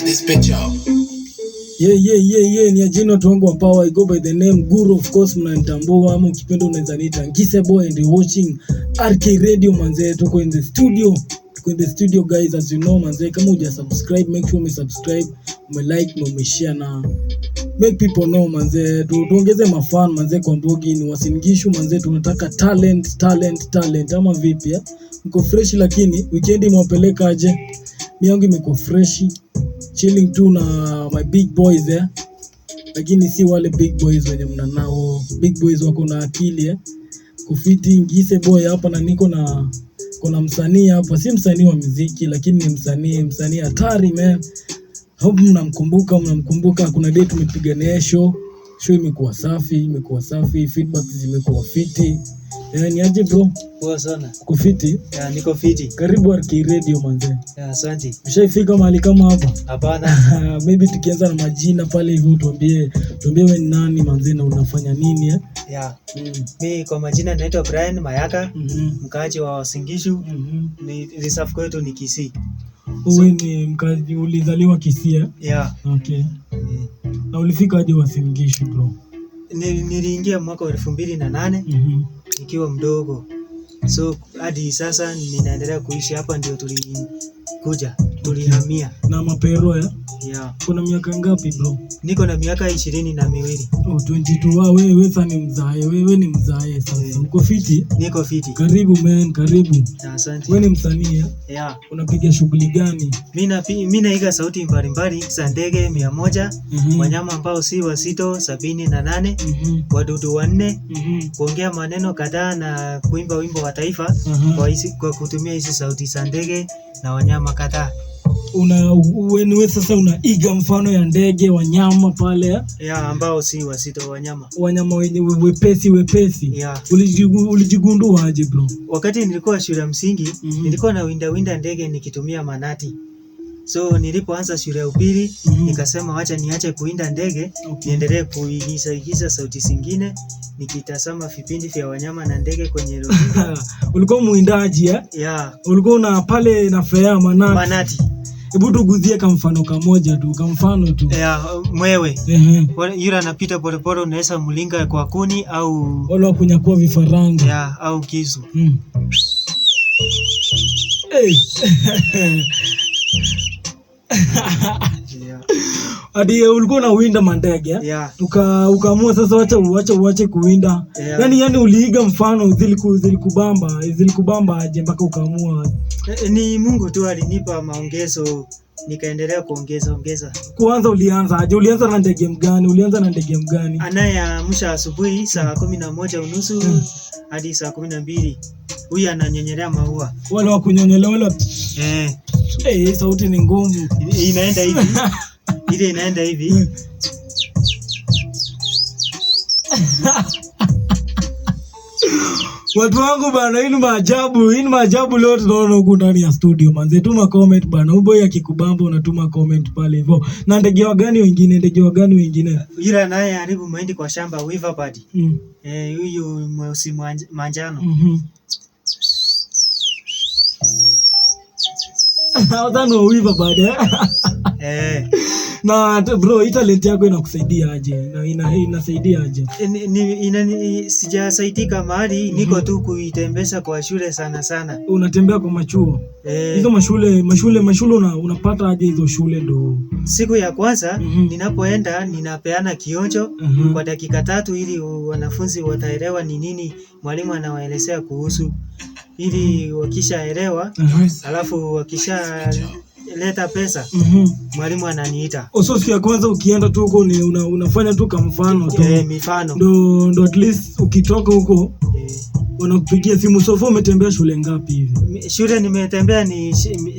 this bitch out. Yeah, ni ajino tuongo wa power. I go by the name Guru, of course mnanitambua ama ukipenda unaweza niita Ngise Boy, and you're watching RK Radio manze. Tuko in the studio guys, as you know manze. Kama uja subscribe, make sure subscribe, like, share na make people know manze. Tuongeze mafan manze kwa Mbogi ni Wasingishu manze. Tunataka talent ama vipi ya? Mko fresh lakini weekend imewapeleka aje? Miangu imeko fresh, chilling tu na my big boys there. Lakini si wale big boys wenye mnanao. Big boys wako na akili kufiti. Ngise Boy hapa na niko na kuna msanii hapa, si msanii wa muziki lakini ni msanii hatari man. Hope mnamkumbuka. Kuna date tumepiga naye show imekuwa safi, feedback zimekuwa fiti. Ni aje bro? Poa sana. Uko fiti? Yeah, niko fiti. Karibu RK Radio manze. Yeah, asante. Ushaifika mahali kama hapa? Hapana. Maybe tukianza na majina pale hivi tuambie wewe ni nani manze na unafanya nini Yeah. Mimi kwa majina naitwa Brian Mayaka, mkaaji wa Wasingishu. Ni reserve kwetu ni Kisii. Wewe ni mkaaji, ulizaliwa Kisii? Yeah. Okay. Na ulifika hadi Wasingishu bro? Niliingia mwaka wa 2008 nikiwa mdogo. So hadi sasa ninaendelea kuishi hapa, ndio tulihamia. Na mapero Yeah. Kuna miaka ngapi bro? Niko na miaka 22. 22. Wewe sasa ni mzae. Wewe ni mzae sasa. Uko fiti? Niko fiti. Karibu man, karibu. Asante. Wewe ni msanii Yeah. Unapiga shughuli gani? Mimi naiga sauti mbalimbali za ndege 100, wanyama ambao si wasito 78, wadudu 4, kuongea maneno kadhaa na kuimba wimbo wa taifa kwa kutumia hizi sauti za ndege na wanyama kadhaa. Wewe sasa unaiga mfano ya ndege, wanyama pale ambao si wasito, wanyama wenye wepesi. Yeah. Ulijigundua aje bro? Wakati nilikuwa shule ya msingi, nilikuwa na winda ndege nikitumia manati. So nilipoanza shule ya upili, nikasema wacha niache kuinda ndege, niendelee kuigiza sauti zingine, nikitazama vipindi vya wanyama na ndege kwenye runinga. Ulikuwa muindaji Yeah. Ulikuwa una pale na fea manati. Hebu tuguzie kama mfano kamoja tu, Yeah, mwewe. Yule anapita polepole, unaweza mlinga kwa kuni au wale wa kunyakua vifaranga. Yeah, au kisu. Hadi ulikuwa na winda mandege ukaamua sasa wacha kuwinda. Yani uliiga mfano zilikubamba aje mpaka ukaamua? Ni Mungu tu alinipa maongezo, nikaendelea kuongeza. Kwanza ulianza aje? Ulianza na ndege mgani? Anayeamsha asubuhi saa 11:30 hadi saa 12. Huyu ananyonyelea maua. Wale wa kunyonyelea wale. Sauti ni ngumu. Inaenda hivi. Ile inaenda hivi. Watu wangu bana, hii ni maajabu leo tunaona huko ndani ya studio manze. Tuma comment bana, uboy akikubamba unatuma comment pale hivyo. Na ndege gani wengine? Yule naye haribu mahindi kwa shamba, weaver bird. Huyu mweusi manjano. Hautano weaver bird. Na bro, hii talent yako inakusaidia aje? Na inasaidia aje? Sijasaidika mahali, niko tu kuitembeza kwa shule sana. Unatembea kwa machuo? Hizo mashule unapata aje hizo shule ndo? Siku ya kwanza ninapoenda ninapeana kionjo kwa dakika 3 ili wanafunzi wataelewa ni nini mwalimu anawaelezea kuhusu, ili wakishaelewa alafu wakisha leta pesa mwalimu ananiita. Siku ya kwanza ukienda tu huko unafanya tu kama mfano tu. Mifano. Ndo at least ukitoka huko wanakupigia simu. Sofa umetembea shule ngapi hivi? Shule nimetembea ni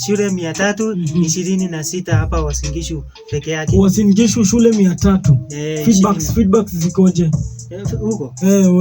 shule 326 hapa Wasingishu peke yake. Wasingishu shule 300. Feedbacks zikoje? Huko.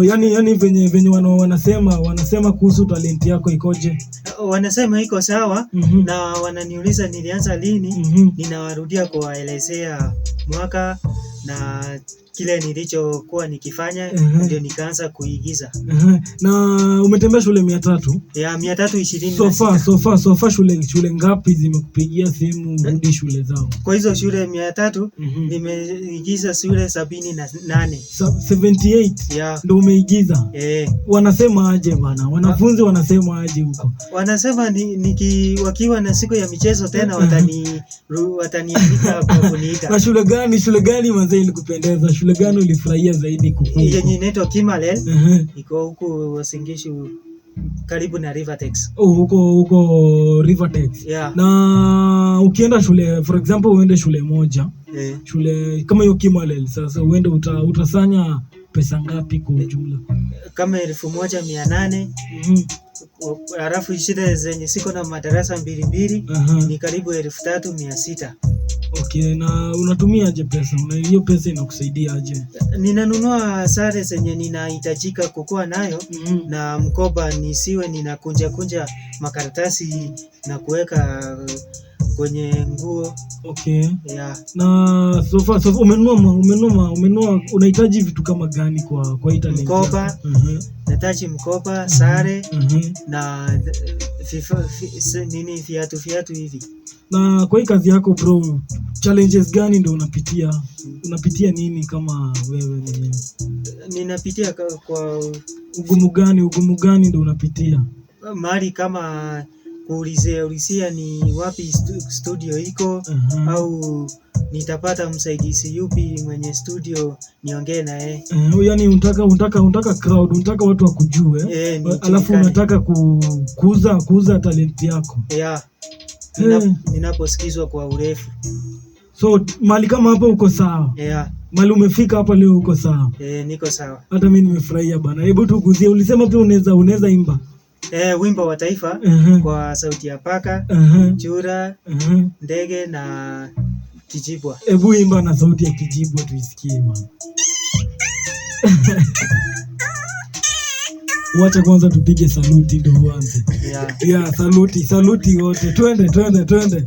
Yani venye wanasema kuhusu talent yako ikoje? Wanasema iko sawa na wananiuliza nilianza lini, ninawarudia kuwaelezea mwaka na kile nilichokuwa nikifanya ndio nikaanza kuigiza. Na umetembea shule 300? Ya 326. So far shule ngapi zimekupigia simu urudi shule zao? Kwa hizo shule 300 nimeigiza shule 78. 78 ndio umeigiza? Wanasema aje bana? Wanafunzi wanasema aje huko? Wanasema wakiwa na siku ya michezo tena wataniandika kwa kuniita. Na shule gani manze ilikupendeza? Shule gani ulifurahia zaidi kukua? Yenye inaitwa Kimalel. Iko huko Wasingishu karibu na Rivertex. Huko Rivertex. Na ukienda shule, for example uende shule moja, shule kama hiyo Kimalel, sasa uende utasanya pesa ngapi kwa ujumla? Kama 1800. Halafu shule zenye siko na madarasa 2 ni karibu 3600. Okay, na unatumia aje pesa? Hiyo pesa inakusaidia aje? Ninanunua sare zenye ninahitajika kukua nayo na mkoba nisiwe ninakunja makaratasi na kuweka kwenye nguo. Okay. Na so far umenunua unahitaji vitu kama gani kwa Italy? Mkoba. Nahitaji mkoba, sare na viatu hivi. Na kwa hii kazi yako bro, challenges gani ndio unapitia? Unapitia nini kama wewe mwenyewe? Ninapitia kwa ugumu gani ndio unapitia? Mahali kama kuulizia ni wapi studio iko, au nitapata msaidizi yupi mwenye studio niongee na yeye. Yaani unataka crowd, unataka watu wakujue, alafu unataka kuuza talent yako. Ninaposikizwa kwa urefu. So mali kama hapo uko sawa? Mali umefika hapa leo uko sawa? Niko sawa. Hata mimi nimefurahia bana. Hebu tuguzie, ulisema pia unaweza imba? Wimbo wa taifa kwa sauti ya paka, chura, ndege na kijibwa. Hebu imba na sauti ya kijibwa tuisikie bana. Wacha kwanza tupige saluti ndio uanze. Saluti wote. Twende.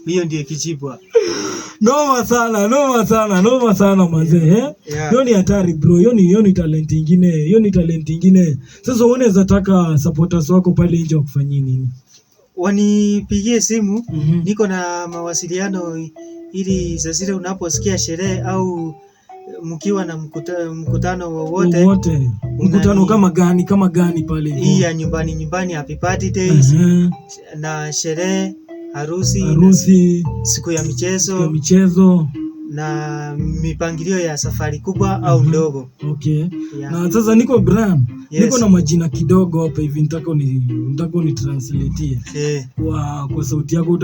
Hiyo ndiyo kijibwa. Noma sana mazee. Hiyo ni hatari bro. Hiyo ni talent ingine. Sasa unaweza taka supporters wako pale nje wakufanyie nini? Wanipigie simu. Niko na mawasiliano ili sasa unaposikia sherehe au mkiwa na mkutano wowote. Mkutano kama gani pale? Hii ya nyumbani happy party days na sherehe, harusi, siku ya michezo na mipangilio ya safari kubwa au ndogo. Okay. Na sasa niko Brian. Niko na majina kidogo hapa hivi, nitaka unitranslate. Kwa sauti yako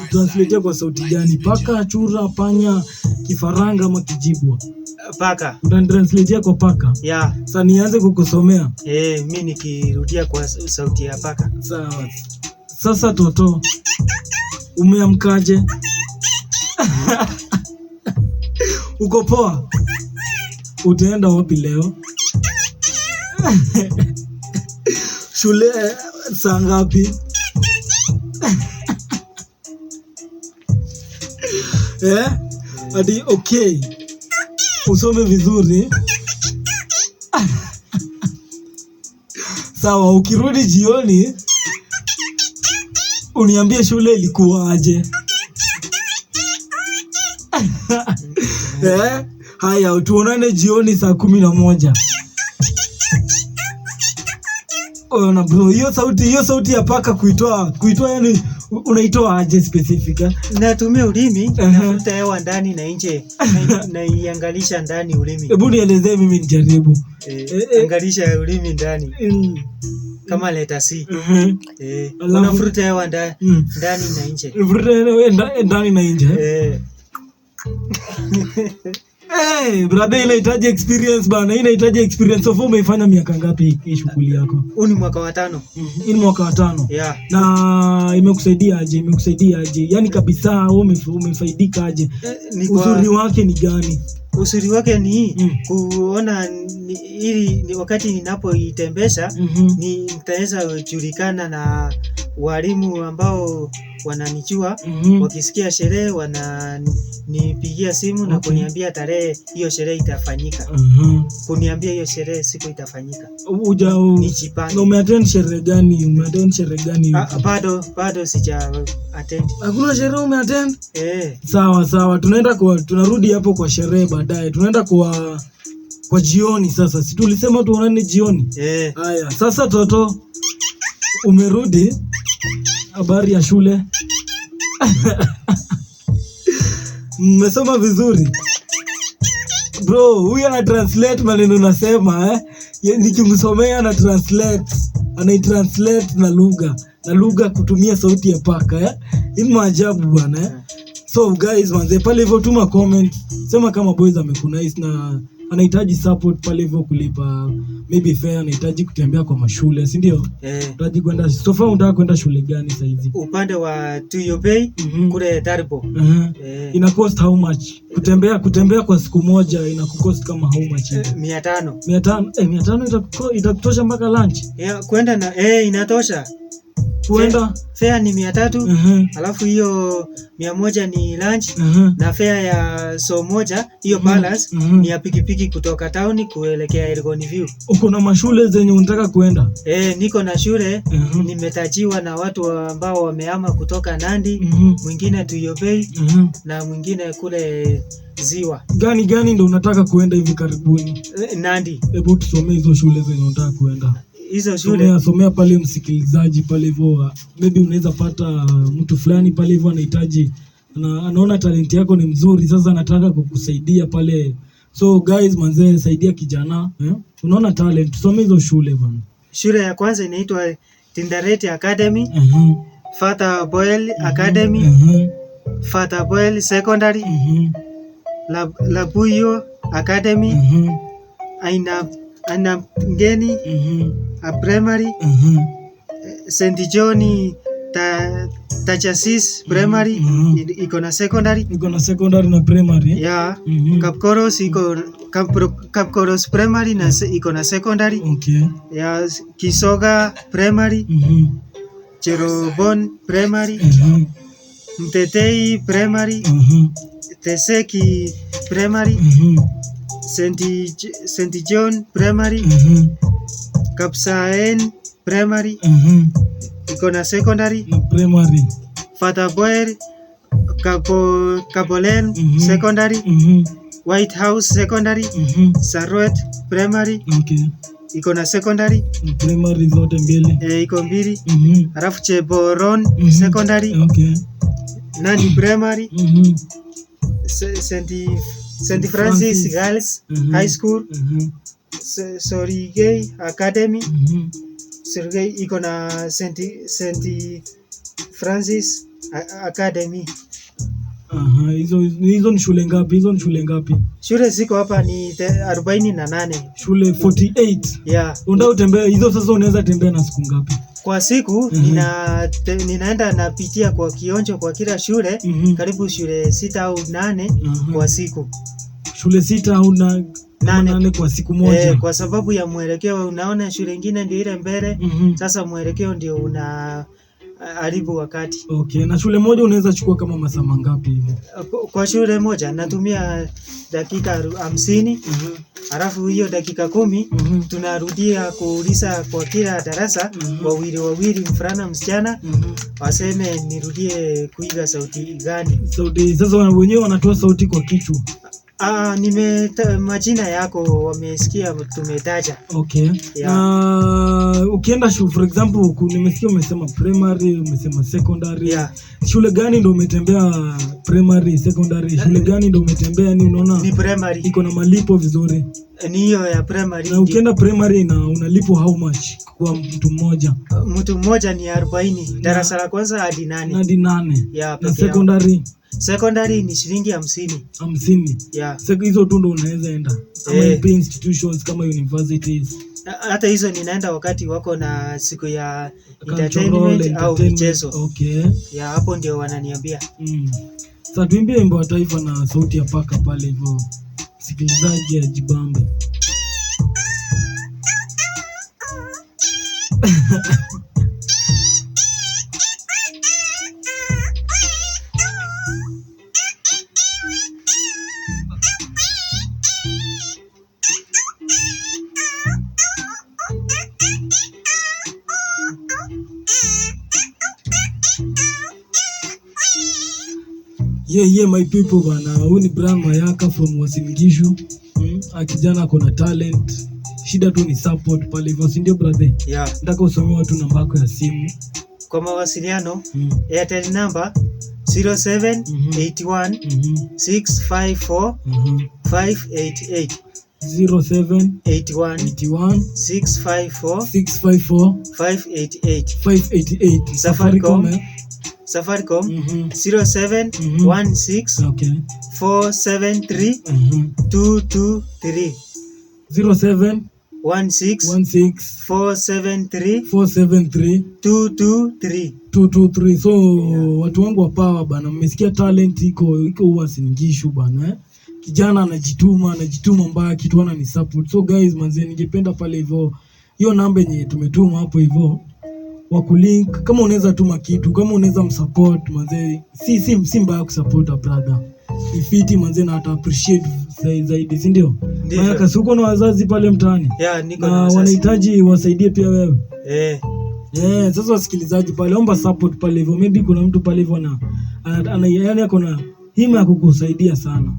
translate kwa sauti gani? Paka, chura, panya, kifaranga ama kijibwa? Paka. Utanitranslate kwa paka? Sasa nianze kukusomea. Mimi nikirudia kwa sauti ya paka. Sawa. Sasa toto, umeamkaje? Uko poa? Utaenda wapi leo? Shule saa ngapi? Hadi okay. Usome vizuri. Sawa, ukirudi jioni uniambie shule ilikuwa aje. Haya, tuonane jioni saa 11. Ona bro, hiyo sauti ya paka kuitoa yani unaitoa aje specifica? Natumia ulimi, nafuta hewa ndani na nje, na iangalisha ndani ulimi. Hebu nielezee mimi nijaribu. Angalisha ulimi ndani. Kama leta C. Unafuta hewa ndani na nje. Unafuta hewa ndani na nje. Brother, inahitaji experience bana. Inahitaji experience. So umeifanya miaka ngapi hii shughuli yako? Huu ni mwaka wa 5. Hii ni mwaka wa 5. Yeah. Na imekusaidia aje? Yaani kabisa umefaidika aje? Uzuri wake ni gani? Uzuri wake ni kuona ili wakati ninapoitembesha nitaweza kujulikana na walimu ambao wananijua. Wakisikia sherehe wananipigia simu na kuniambia tarehe hiyo sherehe itafanyika. Kuniambia hiyo sherehe siku itafanyika. Umeattend sherehe gani? Bado sija attend. Hakuna sherehe umeattend? Sawa. Tunarudi hapo kwa sherehe baadaye. Tunaenda kwa jioni sasa. Si tulisema tuonane jioni? Haya, sasa Toto umerudi. Habari ya shule? Mmesoma vizuri? Bro, huyu ana translate maneno nasema nikimsomea ana translate na lugha kutumia sauti ya paka Hii maajabu bwana So guys, manze pale hivyo tuma comment. Sema kama boys amekunice na anahitaji support pale hivyo kulipa maybe fare, anahitaji kutembea kwa mashule, si ndio? Unahitaji kwenda Sofa, unataka kwenda shule gani sasa hivi? Upande wa Tuyobei kule Taribo. Ina cost how much? Kutembea kwa siku moja ina cost kama how much? 500. 500 itakutosha mpaka lunch? Kwenda na inatosha. Kuenda fare ni 300, alafu hiyo 100 ni lunch, na fare ya moja hiyo balance ni ya pikipiki kutoka town kuelekea Elgon View. Uko na mashule zenye unataka kuenda? Niko na shule nimetajiwa na watu ambao wamehama kutoka Nandi, mwingine Tuyobei na mwingine kule Ziwa. Gani ndio unataka kuenda hivi karibuni? Nandi. Hebu tusomee hizo shule zenye unataka kuenda. Hizo shule somea pale msikilizaji pale hivyo, maybe unaweza pata mtu fulani pale hivyo anahitaji anaona talent yako ni mzuri, sasa anataka kukusaidia pale. So guys, manze saidia kijana, unaona talent, tusome hizo shule bana. Shule ya kwanza inaitwa ELDORET Academy, Father Boyle Academy, Father Boyle Secondary, Labuyo Academy, Aina Ngeni Primary, St. John Tachasis Primary iko na secondary. Na primary. Kapkoros Kapkoros Primary na iko na secondary. Kisoga Primary, Cherobon Primary, Mtetei Primary, Teseki Primary, St. John Primary, Kapsaen Primary iko na secondary na primary. Father Boyle Kabolen Secondary, White House Secondary, Sarwet Primary iko na secondary na primary zote mbili. Iko mbili. Alafu Cheboron Secondary, Nandi Primary, St. Francis Girls High School, Sorigei Academy, Sorigei iko na St. Francis Academy. Hizo ni shule ngapi? Shule ziko hapa ni 48. Shule 48. Unataka utembea hizo sasa, unaweza tembea na siku ngapi? Kwa siku ninaenda napitia kwa kionjo kwa kila shule karibu shule 6 au 8 kwa siku. Shule 6 au 8 kwa siku moja. Kwa sababu ya mwelekeo, unaona shule nyingine ndio ile mbele. Sasa mwelekeo ndio una haribu wakati. Na shule moja unaweza chukua kama masaa mangapi hivi? Kwa shule moja natumia dakika 50. Alafu hiyo dakika 10 tunarudia kuuliza kwa kila darasa wawili mfulana msichana, waseme nirudie kuiga sauti gani. Sauti sasa wenyewe wanatoa sauti kwa kichwa. Majina yako wamesikia tumetaja. Na ukienda shule, for example, nimesikia umesema primary, umesema secondary. Shule gani ndio umetembea primary, secondary? Shule gani ndio umetembea ni unaona? Ni primary. Iko na malipo vizuri. Ni hiyo ya primary. Na ukienda primary na unalipo how much kwa mtu mmoja? Mtu mmoja ni 40. Darasa la kwanza hadi 8. Na secondary Secondary ni shilingi 50. 50. Yeah. Sasa hizo tu ndo unaweza enda kama institutions kama universities. Hata hizo ninaenda wakati wako na siku ya entertainment au michezo. Okay. Ya hapo ndio wananiambia. Sasa tuimbie wimbo wa taifa na sauti ya paka pale hivyo. Sikilizaji ya jibambe. Yeah, my people bana. Huyu ni Mayaka from Wasingishu. Akijana kona talent. Shida tu ni support pale hivyo, si ndio brother? Yeah. Nataka usomee watu namba yako ya simu. Kwa mawasiliano, Airtel number 0781 654 588. 0781 654 588. Safaricom 0716 473 223. 0716 473 223. So watu wangu wa power bana, mmesikia talent iko Wasingishu bana. Kijana anajituma mbaya, kitu ana ni support. So guys manze, ningependa pale hivyo hiyo namba yenye tumetuma hapo hivyo wa kulink, kama unaweza tuma kitu, kama unaweza msupport manze, si mbaya kusupport a brother. Ifiti manze na ata appreciate zaidi, si ndio? Mayaka, si uko na wazazi pale mtaani? Yeah, niko na wazazi. Wanahitaji wasaidie pia wewe. Sasa wasikilizaji pale, omba support pale hivyo. Maybe kuna mtu pale hivyo yani ako na hima ya kukusaidia sana.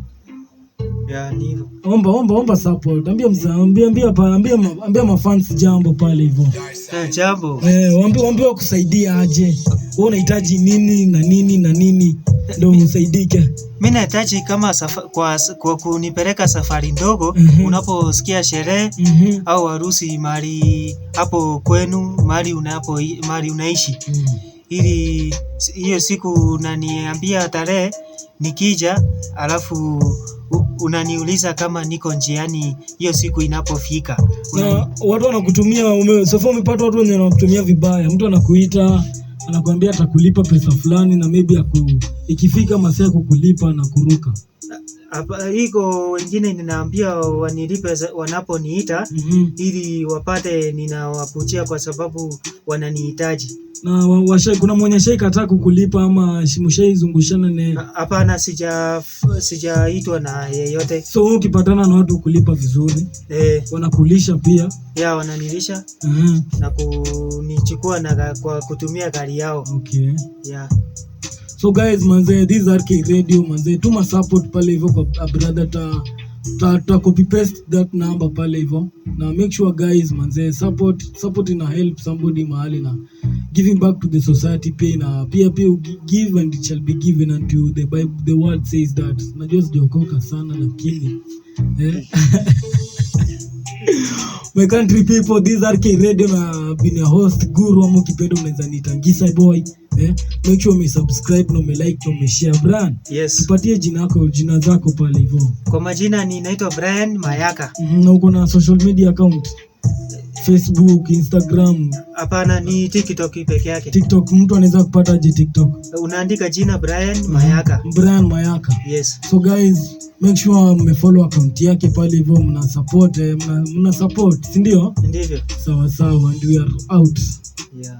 Yeah, ndivyo. Omba support. Ambia mafans jambo pale hivyo. Jambo. Waambie wakusaidia aje. Wewe unahitaji nini na nini ndio usaidike. Mimi nahitaji kama kwa kunipeleka safari ndogo, unaposikia sherehe au harusi mahali hapo kwenu, mahali unaishi. Ili hiyo siku unaniambia tarehe, nikija alafu unaniuliza kama niko njiani hiyo siku inapofika. Na watu wanakutumia sofa, umepata watu wenye wanakutumia vibaya. Mtu anakuita, anakuambia atakulipa pesa fulani na maybe ikifika masaa kukulipa na kuruka. Hapa iko wengine ninaambia wanilipe wanaponiita ili wapate ninawakuchia kwa sababu wananihitaji. Na kuna mwenye kataa kukulipa ama mshaizungushana naye? Hapana, sijaitwa na yeyote. So ukipatana na watu kulipa vizuri, wanakulisha pia? Yeah, wananilisha na kunichukua kwa kutumia gari yao. Okay. Yeah. So guys manze, this is RK Radio manze, tuma support pale hivyo kwa brother, ta copy paste that number pale hivyo, na make sure guys manze, support ina help somebody mahali, na giving back to the society pia give and it shall be given unto you. The word says that. Najua sijaokoka sana lakini my country people, this is RK Radio na been your host Guru, ama ukipenda unaweza niita Ngisa boy. Make sure you subscribe na like na share brand. Yes. Tupatie jina zako pale hivyo. Kwa majina ninaitwa Mayaka. Na uko na social media account? Facebook, Instagram? Hapana, ni TikTok peke yake. TikTok, mtu anaweza kupata aje TikTok? Unaandika jina Mayaka. Mayaka. Yes. So guys, make sure mmefollow account yake pale hivyo, mna support, si ndio? Ndivyo. Sawa and we are out. Yeah.